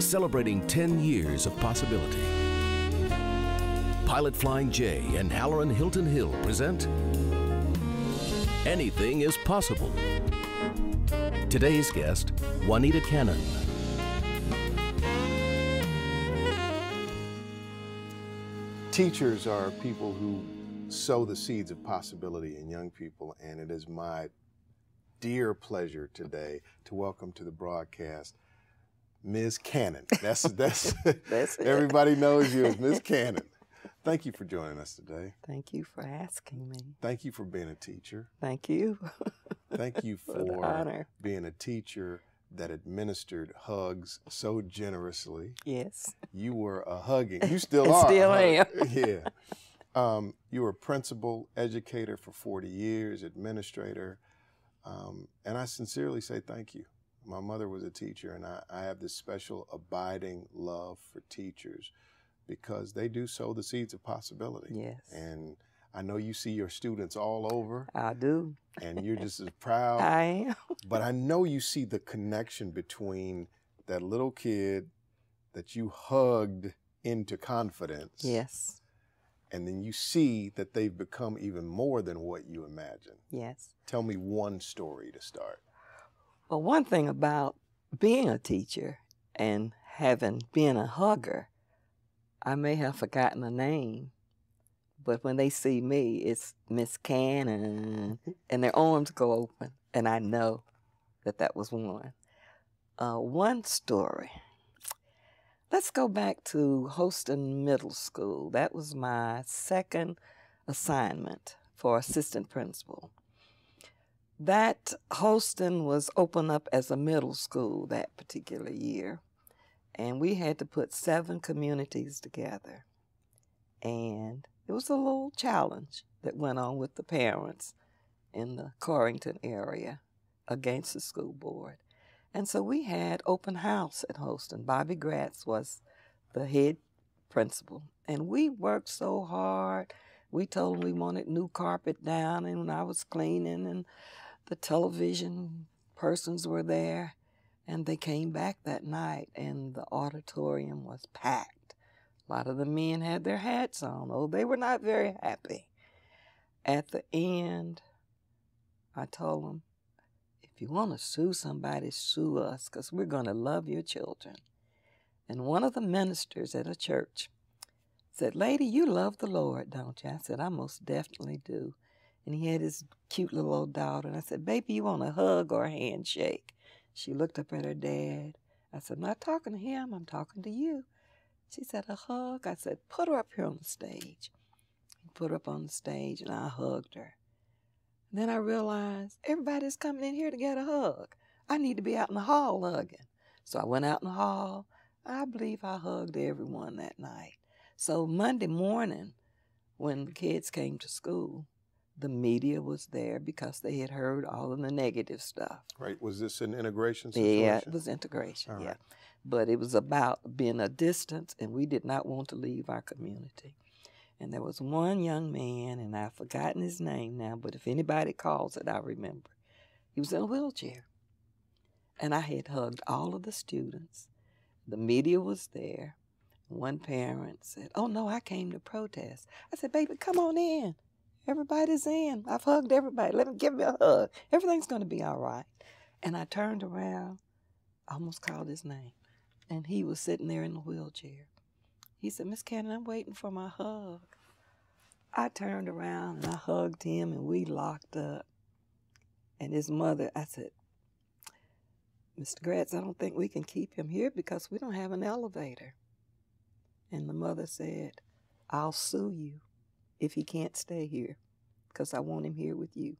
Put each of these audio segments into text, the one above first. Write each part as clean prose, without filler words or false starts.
celebrating 10 years of possibility. Pilot Flying J and Halloran Hilton Hill present Anything is Possible. Today's guest, Juanita Cannon. Teachers are people who sow the seeds of possibility in young people, and it is my dear pleasure today to welcome to the broadcast Ms. Cannon. That's That's everybody knows you as Ms. Cannon. Thank you for joining us today. Thank you for asking me. Thank you for being a teacher. Thank you. Thank you What an for honor. being a teacher that administered hugs so generously. Yes. You were a hugging. You still I are. still am. Yeah. You were principal, educator for 40 years, administrator. And I sincerely say thank you. My mother was a teacher, and I have this special abiding love for teachers because they do sow the seeds of possibility. Yes. And I know you see your students all over. I do. And you're just as proud. I am. But I know you see the connection between that little kid that you hugged into confidence. Yes. And then you see that they've become even more than what you imagined. Yes. Tell me one story to start. Well, one thing about being a teacher and having been a hugger, I may have forgotten a name, but when they see me, it's Miss Cannon, and their arms go open, and I know that that was one. One story. Let's go back to Holston Middle School. That was my second assignment for assistant principal. That Holston was opened up as a middle school that particular year, and we had to put 7 communities together. And it was a little challenge that went on with the parents in the Corrington area against the school board. And so we had open house at Holston. Bobby Gratz was the head principal, and we worked so hard. We told them we wanted new carpet down, and when I was cleaning, and the television persons were there, and they came back that night, and the auditorium was packed. A lot of the men had their hats on. Oh, they were not very happy. At the end, I told them, if you want to sue somebody, sue us, because we're going to love your children. And one of the ministers at a church said, "Lady, you love the Lord, don't you?" I said, "I most definitely do." And he had his cute little old daughter. And I said, "Baby, you want a hug or a handshake?" She looked up at her dad. I said, "I'm not talking to him. I'm talking to you." She said, "A hug?" I said, "Put her up here on the stage." He put her up on the stage, and I hugged her. And then I realized everybody's coming in here to get a hug. I need to be out in the hall hugging. So I went out in the hall. I believe I hugged everyone that night. So Monday morning, when the kids came to school, the media was there because they had heard all of the negative stuff. Right. Was this an integration situation? Yeah, it was integration, All yeah. right. But it was about being a distance, and we did not want to leave our community. And there was one young man, and I've forgotten his name now, but if anybody calls it, I remember. He was in a wheelchair. And I had hugged all of the students. The media was there. One parent said, "Oh, no, I came to protest." I said, "Baby, come on in. Everybody's in. I've hugged everybody. Let me give me a hug. Everything's going to be all right." And I turned around, almost called his name, and he was sitting there in the wheelchair. He said, "Miss Cannon, I'm waiting for my hug." I turned around and I hugged him, and we locked up. And his mother, I said, "Mr. Gratz, I don't think we can keep him here because we don't have an elevator." And the mother said, "I'll sue you if he can't stay here because I want him here with you."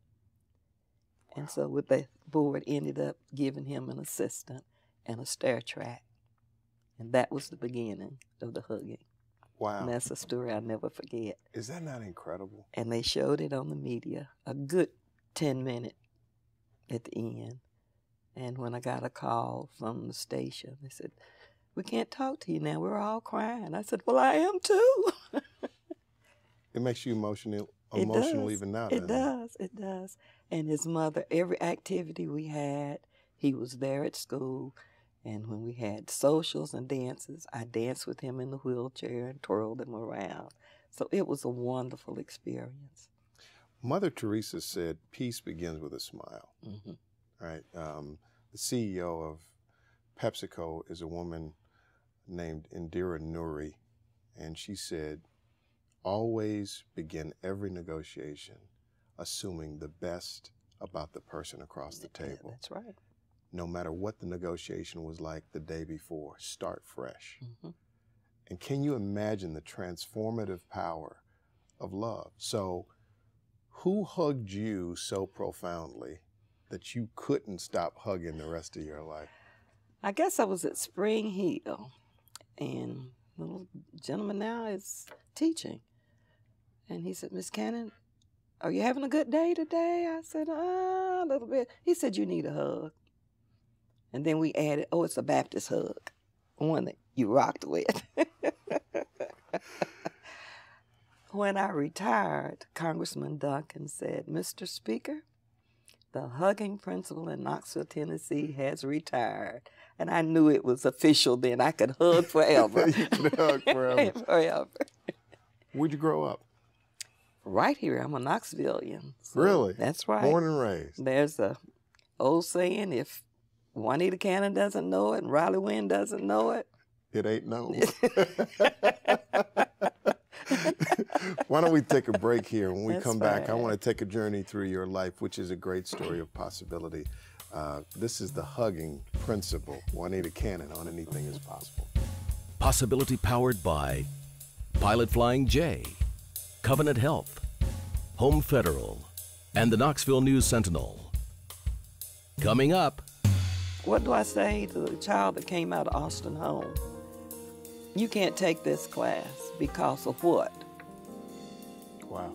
And so with the board ended up giving him an assistant and a stair track. And that was the beginning of the hugging. Wow. And that's a story I'll never forget. Is that not incredible? And they showed it on the media, a good 10-minute at the end. And when I got a call from the station, they said, "We can't talk to you now. We're all crying." I said, "Well, I am too." It makes you emotional It does. even now. It does. It does. And his mother, every activity we had, he was there at school. And when we had socials and dances, I danced with him in the wheelchair and twirled him around. So it was a wonderful experience. Mother Teresa said, peace begins with a smile. Mm-hmm. Right? The CEO of PepsiCo is a woman named Indira Nooyi, and she said, always begin every negotiation assuming the best about the person across the table. Yeah, that's right. No matter what the negotiation was like the day before, start fresh. Mm-hmm. And can you imagine the transformative power of love? So who hugged you so profoundly that you couldn't stop hugging the rest of your life? I guess I was at Spring Hill, and the little gentleman now is teaching. And he said, Miss Cannon, are you having a good day today? I said, a little bit. He said, you need a hug. And then we added, oh, it's a Baptist hug, one that you rocked with. When I retired, Congressman Duncan said, Mr. Speaker, the hugging principal in Knoxville, Tennessee has retired. And I knew it was official then. I could hug forever. You could hug forever. Forever. Where'd you grow up? Right here. I'm a Knoxvillian. So Really? That's right. Born and raised. There's a old saying, if Juanita Cannon doesn't know it and Riley Wynn doesn't know it, it ain't known. Why don't we take a break here? When we come back, I want to take a journey through your life, which is a great story of possibility. This is the hugging principle. Juanita Cannon on Anything is Possible. Possibility powered by Pilot Flying J, Covenant Health, Home Federal, and the Knoxville News Sentinel. Coming up. What do I say to the child that came out of Austin home? You can't take this class because of what? Wow.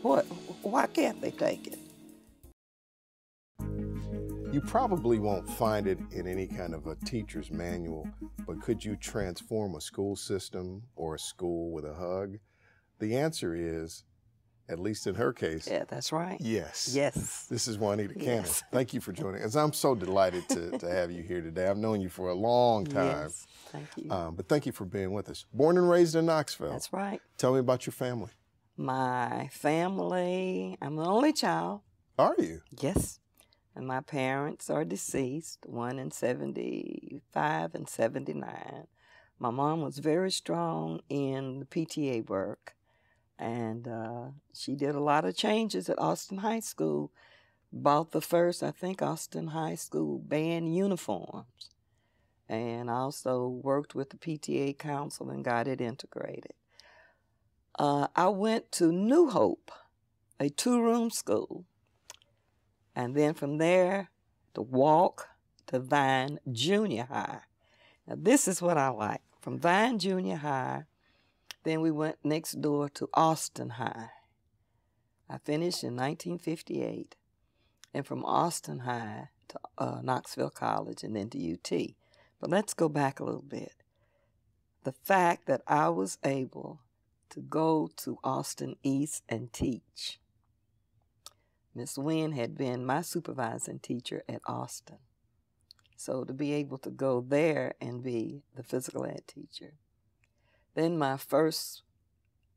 What? Why can't they take it? You probably won't find it in any kind of a teacher's manual, but could you transform a school system or a school with a hug? The answer is, at least in her case, yeah, that's right. Yes. Yes. This is Juanita Cannon. Yes. Thank you for joining us. I'm so delighted to have you here today. I've known you for a long time. Yes, thank you. But thank you for being with us. Born and raised in Knoxville. That's right. Tell me about your family. My family, I'm the only child. Are you? Yes. And my parents are deceased, one in 75 and 79. My mom was very strong in the PTA work, and she did a lot of changes at Austin High School. Bought the first, I think, Austin High School band uniforms, and also worked with the PTA council and got it integrated. I went to New Hope, a 2-room school, and then from there to walk to Vine Junior High. Now this is what I like. From Vine Junior High, then we went next door to Austin High. I finished in 1958, and from Austin High to Knoxville College and then to UT. But let's go back a little bit. The fact that I was able to go to Austin East and teach. Miss Wynn had been my supervising teacher at Austin. So to be able to go there and be the physical ed teacher. Then my first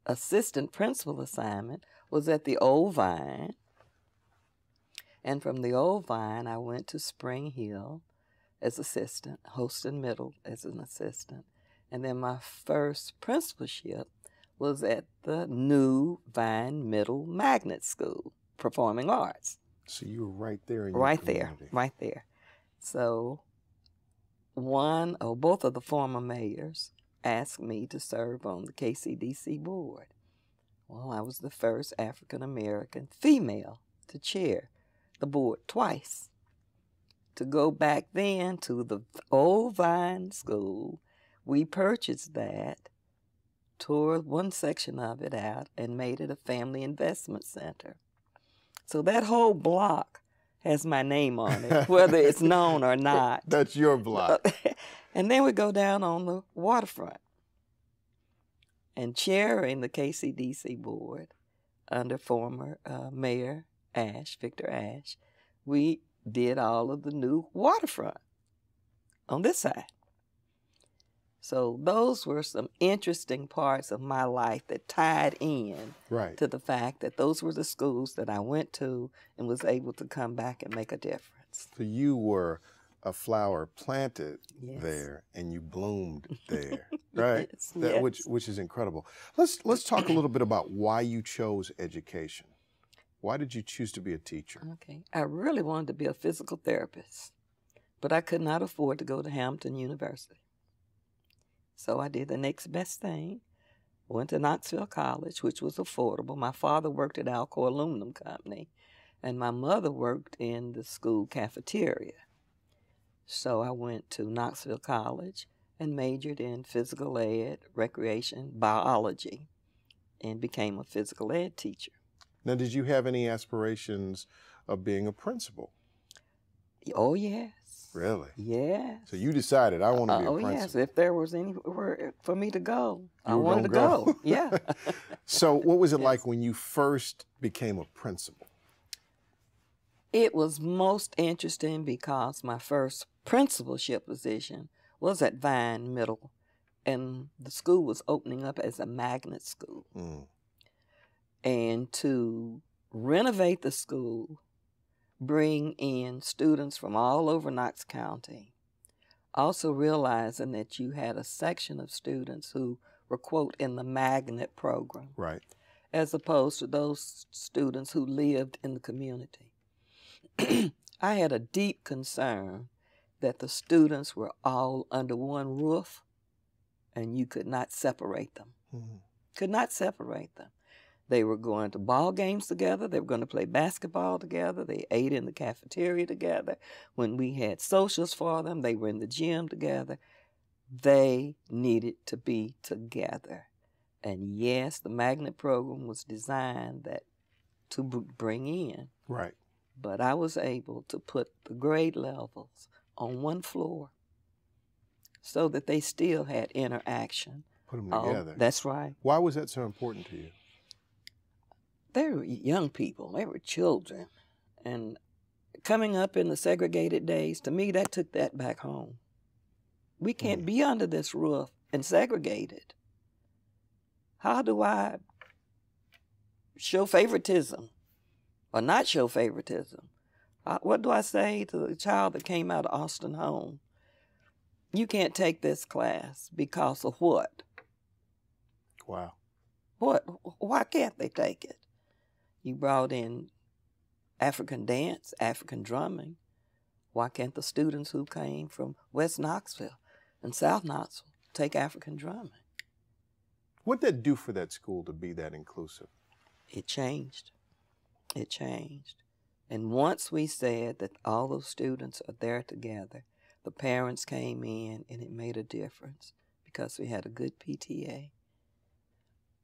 assistant principal assignment was at the Old Vine. And from the Old Vine, I went to Spring Hill as assistant, Holston Middle as an assistant. And then my first principalship was at the new Vine Middle Magnet School, Performing Arts. So you were right there in your Right community. there, right there. So one or both of the former mayors asked me to serve on the KCDC board. Well, I was the first African-American female to chair the board twice. To go back then to the Old Vine School, we purchased that, tore one section of it out, and made it a family investment center. So that whole block has my name on it, whether it's known or not. That's your block. And then we go down on the waterfront. And chairing the KCDC board under former Mayor Ash, Victor Ash, we did all of the new waterfront on this side. So those were some interesting parts of my life that tied in Right. to the fact that those were the schools that I went to and was able to come back and make a difference. So you were a flower planted Yes. there, and you bloomed there, right? Yes, That, yes. which is incredible. Let's talk a little bit about why you chose education. Why did you choose to be a teacher? Okay. I really wanted to be a physical therapist, but I could not afford to go to Hampton University. So I did the next best thing. Went to Knoxville College, which was affordable. My father worked at Alcoa Aluminum Company, and my mother worked in the school cafeteria. So I went to Knoxville College and majored in physical ed, recreation, biology, and became a physical ed teacher. Now, did you have any aspirations of being a principal? Oh, yes. Really? Yes. So you decided, I want to be a Oh, principal. yes. If there was anywhere for me to go, I were wanted to gonna go. go. Yeah. So what was it Yes. like when you first became a principal? It was most interesting because my first principalship position was at Vine Middle, and the school was opening up as a magnet school. Mm. And to renovate the school, bring in students from all over Knox County, also realizing that you had a section of students who were, quote, in the magnet program, Right. as opposed to those students who lived in the community. I had a deep concern that the students were all under one roof and you could not separate them. Mm-hmm. Could not separate them. They were going to ball games together. They were going to play basketball together. They ate in the cafeteria together. When we had socials for them, they were in the gym together. They needed to be together. And yes, the magnet program was designed to bring in. Right. But I was able to put the grade levels on one floor so that they still had interaction. Put them together. That's right. Why was that so important to you? They were young people. They were children. And coming up in the segregated days, to me, that took that back home. We can't be under this roof and segregated. How do I show favoritism or not show favoritism? What do I say to the child that came out of Austin home? You can't take this class because of what? Wow. What? Why can't they take it? You brought in African dance, African drumming. Why can't the students who came from West Knoxville and South Knoxville take African drumming? What did that do for that school to be that inclusive? It changed. It changed. And once we said that all those students are there together, the parents came in and it made a difference because we had a good PTA.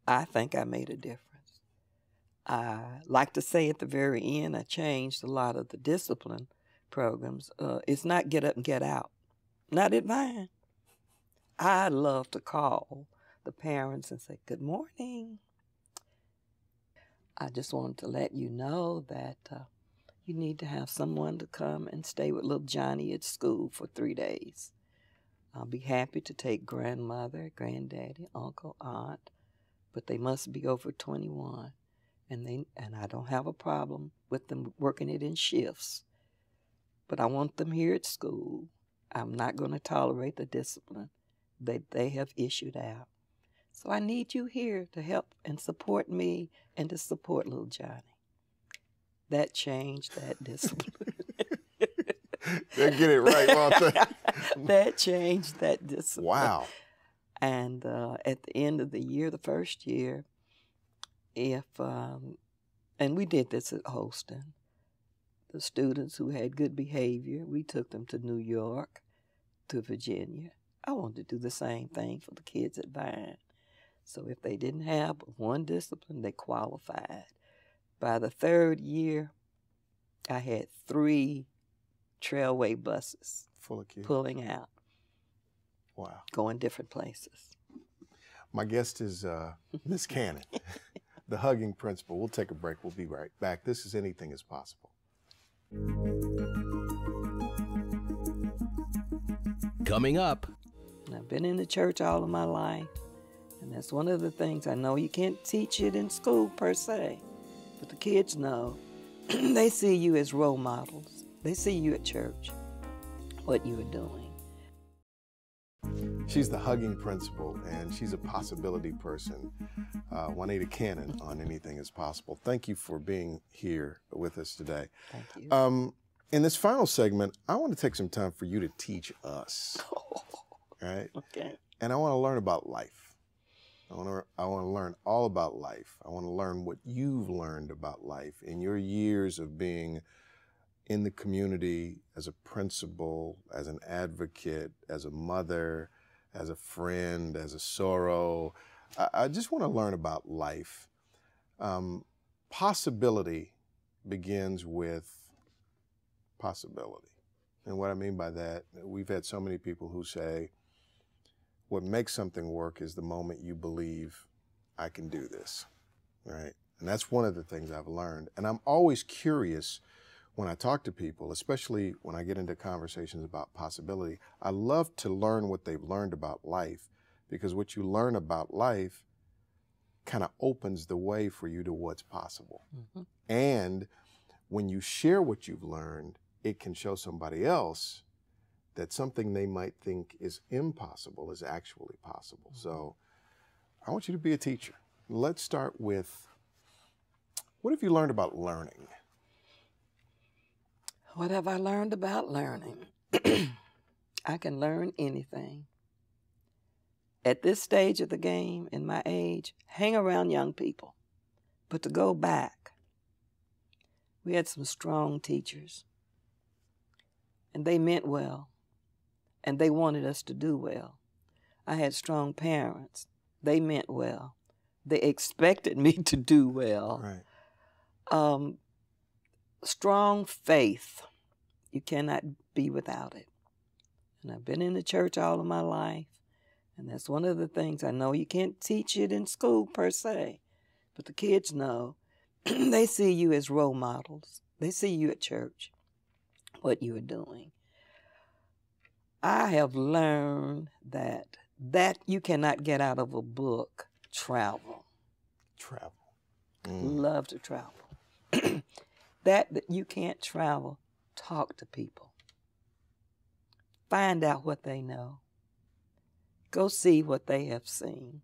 I think I made a difference. I like to say at the very end, I changed a lot of the discipline programs. It's not get up and get out. Not at mine. I love to call the parents and say, good morning. I just wanted to let you know that you need to have someone to come and stay with little Johnny at school for 3 days. I'll be happy to take grandmother, granddaddy, uncle, aunt, but they must be over 21. And I don't have a problem with them working it in shifts. But I want them here at school. I'm not going to tolerate the discipline that they have issued out. So I need you here to help and support me and to support little Johnny. That changed that discipline. They get it right, won't they? That changed that discipline. Wow. And at the end of the year, the first year, and we did this at Holston, the students who had good behavior, we took them to New York, to Virginia. I wanted to do the same thing for the kids at Vine. So if they didn't have one discipline, they qualified. By the third year, I had 3 trailway buses Full of kids. pulling out. Wow. Going different places. My guest is Miss Cannon, the hugging principal. We'll take a break. We'll be right back. This is Anything is Possible. Coming up. And I've been in the church all of my life, and that's one of the things I know you can't teach it in school per se, but the kids know. They see you as role models. They see you at church, what you are doing. She's the hugging principal, and she's a possibility person. Juanita Cannon on Anything is Possible. Thank you for being here with us today. Thank you. In this final segment, I want to take some time for you to teach us. Right? Okay. And I want to learn about life. I want to learn all about life. I want to learn what you've learned about life in your years of being in the community as a principal, as an advocate, as a mother, as a friend, as a sorrow. I just want to learn about life. Possibility begins with possibility. And what I mean by that, we've had so many people who say, what makes something work is the moment you believe I can do this, right? And that's one of the things I've learned. And I'm always curious when I talk to people, especially when I get into conversations about possibility. I love to learn what they've learned about life, because what you learn about life kind of opens the way for you to what's possible. Mm-hmm. And when you share what you've learned, it can show somebody else that something they might think is impossible is actually possible. Mm-hmm. So I want you to be a teacher. Let's start with, what have you learned about learning? What have I learned about learning? I can learn anything. At this stage of the game, in my age, hang around young people. But to go back, we had some strong teachers, and they meant well, and they wanted us to do well. I had strong parents. They meant well. They expected me to do well. Right. Strong faith. You cannot be without it. And I've been in the church all of my life, and that's one of the things I know you can't teach it in school per se, but the kids know. They see you as role models. They see you at church, what you are doing. I have learned that you cannot get out of a book. Travel. Travel. Love to travel. that you can't travel, talk to people. Find out what they know. Go see what they have seen.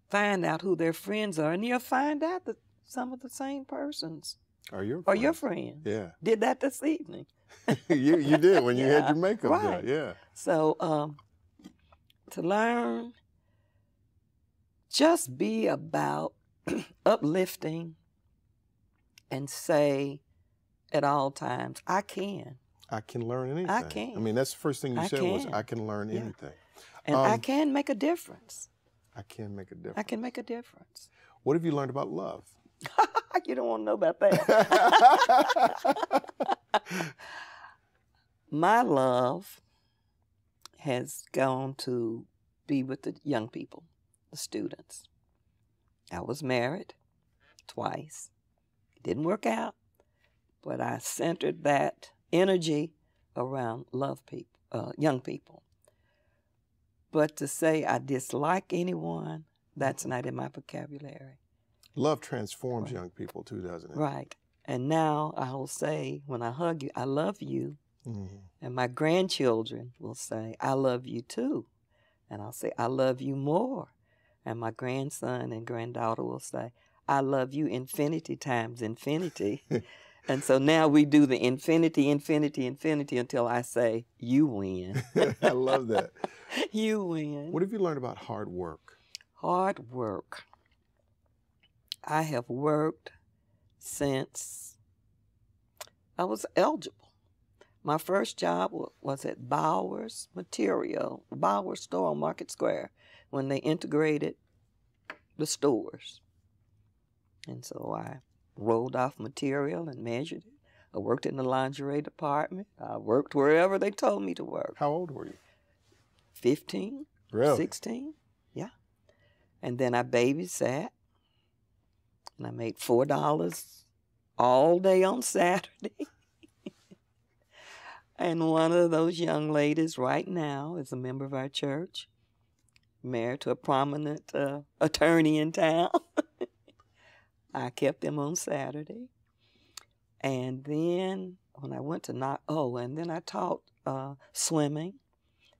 Find out who their friends are, and you'll find out that some of the same persons are your friends. Yeah. Did that this evening. you did when you had your makeup right. done. Yeah. So to learn, just be about uplifting and say at all times, I can. I can learn anything. I can. I mean, that's the first thing you said was, I can learn anything. And I can make a difference. I can make a difference. I can make a difference. What have you learned about love? You don't want to know about that. My love has gone to be with the young people, the students. I was married twice. It didn't work out, but I centered that energy around young people. But to say I dislike anyone, that's not in my vocabulary. Love transforms young people too, doesn't it? Right. And now I'll say, when I hug you, I love you. Mm-hmm. And my grandchildren will say, I love you too. And I'll say, I love you more. And my grandson and granddaughter will say, I love you infinity times infinity. And so now we do the infinity, infinity, infinity until I say, you win. I love that. You win. What have you learned about hard work? Hard work. I have worked since I was eligible. My first job was at Bowers store on Market Square, when they integrated the stores. And so I rolled off material and measured it. I worked in the lingerie department. I worked wherever they told me to work. How old were you? 15. Really? 16. Yeah. And then I babysat. And I made $4 all day on Saturday. And one of those young ladies right now is a member of our church, married to a prominent attorney in town. I kept them on Saturday. And then when I went to and then I taught swimming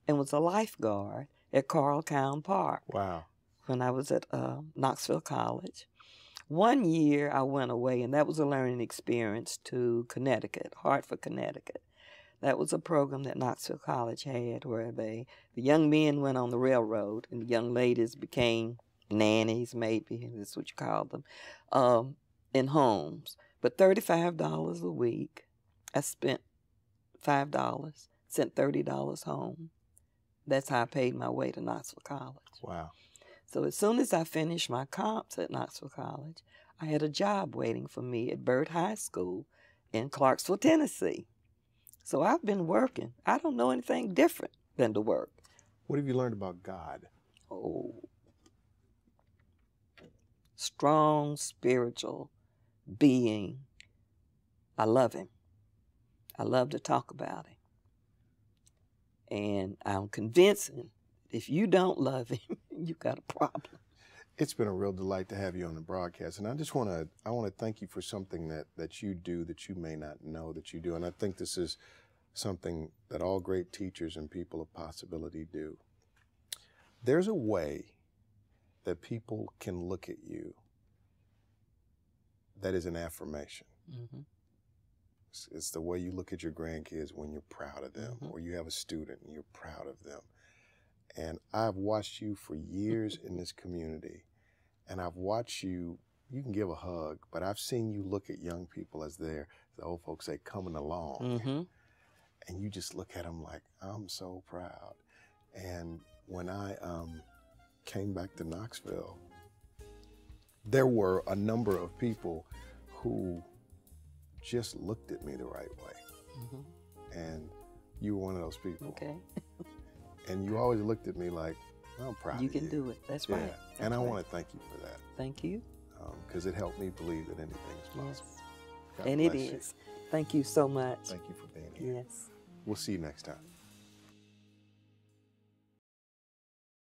and was a lifeguard at Carltown Park. Wow. When I was at Knoxville College. One year I went away, and that was a learning experience to Connecticut, Hartford, Connecticut. That was a program that Knoxville College had where the young men went on the railroad and the young ladies became nannies, maybe, that's what you call them, in homes. But $35 a week. I spent $5, sent $30 home. That's how I paid my way to Knoxville College. Wow. So as soon as I finished my comps at Knoxville College, I had a job waiting for me at Byrd High School in Clarksville, Tennessee. So I've been working. I don't know anything different than to work. What have you learned about God? Oh, strong spiritual being. I love him. I love to talk about him. And I'm convincing if you don't love him, you got a problem. It's been a real delight to have you on the broadcast, and I just want to thank you for something that you do that you may not know that you do, and I think this is something that all great teachers and people of possibility do. There's a way that people can look at you that is an affirmation. Mm-hmm. It's the way you look at your grandkids when you're proud of them, Mm-hmm. or you have a student and you're proud of them. And I've watched you for years in this community, and I've watched you can give a hug, but I've seen you look at young people as the old folks say, coming along. Mm-hmm. And you just look at them like, I'm so proud. And when I came back to Knoxville, there were a number of people who just looked at me the right way. Mm-hmm. And you were one of those people. Okay. And you always looked at me like, I'm proud of you. You can do it. That's right. That's and I right. want to thank you for that. Thank you. Because it helped me believe that anything is possible. Yes. God And it bless you. is. Thank you so much. Thank you for being here. Yes. We'll see you next time.